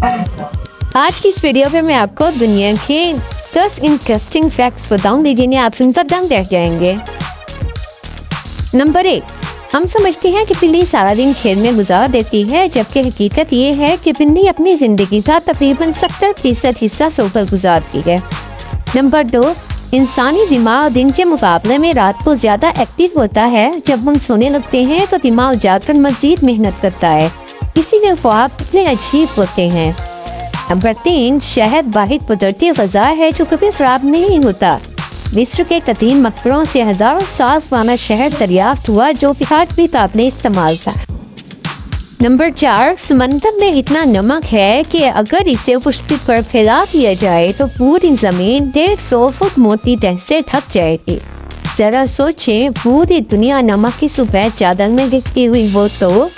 आज की इस वीडियो में मैं आपको दुनिया के 10 इंटरेस्टिंग फैक्ट्स बताऊंगी जिन्हें आप सुनकर दंग रह जाएंगे। नंबर 1, हम समझते हैं कि बिल्ली सारा दिन खेल में गुजार देती है, जबकि हकीकत ये है कि बिल्ली अपनी जिंदगी का तकरीबन 70% हिस्सा सोकर गुजारती है। नंबर 2, इंसानी दिमाग दिन के मुकाबले में रात को ज़्यादा एक्टिव होता है। जब हम सोने लगते हैं तो दिमाग जाकर मज़ीद मेहनत करता है, इसीलिए ख्वाब इतने अजीब होते हैं। नंबर 3, शहद वाहिद कुदरती ग़िज़ा है जो कभी ख़राब नहीं होता। मिस्र के कदीम मकबरों से हज़ारों साल पुराना शहद दरियाफ्त हुआ जो कि आज भी काबिल इस्तेमाल था। नंबर 4, समंदर में इतना नमक है कि अगर इसे खुश्की पर फैला दिया जाए तो पूरी ज़मीन 150 फुट मोटी तह से ढक जाएगी। ज़रा सोचें, पूरी दुनिया नमक की सफ़ेद चादर में दिखती हुई वो तो।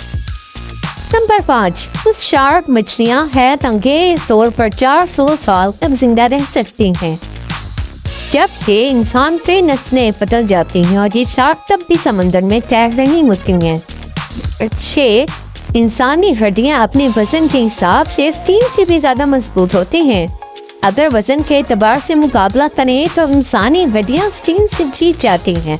नंबर 5, कुछ शार्क मछलियाँ हैरतअंगेज़ तौर पर 400 साल तक जिंदा रह सकती हैं, जबकि इंसान पे नस्लें बदल जाती हैं और ये शार्क तब भी समंदर में तैर रही होती हैं। 6, इंसानी हड्डियाँ अपने वजन के हिसाब से स्टील से भी ज़्यादा मजबूत होती हैं। अगर वजन के एतबार से मुकाबला करें तो इंसानी हड्डियाँ स्टील से जीत जाती हैं।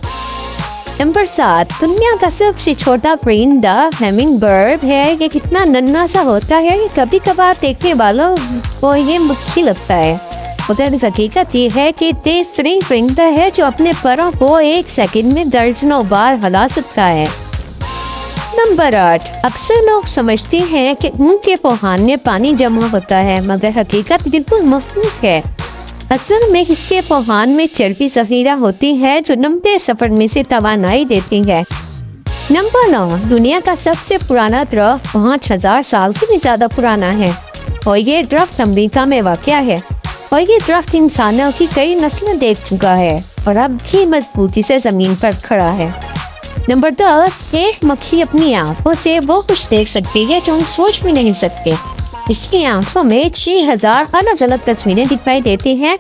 नंबर 7, दुनिया का सबसे छोटा परिंदा हमिंग बर्ड है। ये कितना नन्हा सा होता है कि कभी कभार देखने वालों को ये मुश्किल लगता है। उधर हकीकत ये है कि तेज तरीन परिंदा है जो अपने परों को 1 सेकंड में दर्जनों बार हिला सकता है। नंबर 8, अक्सर लोग समझते हैं कि ऊँट के पोहान में पानी जमा होता है, मगर हकीकत बिल्कुल मुख्तलिफ है। असल में इसके पोहान में चर्बी ज़ख़ीरा होती है जो लंबे सफ़र में से तवानाई देती है। नंबर 9, दुनिया का सबसे पुराना दरख्त 5000 साल से भी ज़्यादा पुराना है और ये दरख्त अमेरिका में वाक़या है और ये दरख्त इंसानों की कई नस्लें देख चुका है और अब भी मजबूती से ज़मीन पर खड़ा है। नंबर 10, एक मक्खी अपनी आँखों से वो कुछ देख सकती है जो हम सोच भी नहीं सकते। इसकी आंखों में 6000 अलग अलग तस्वीरें दिखाई देती हैं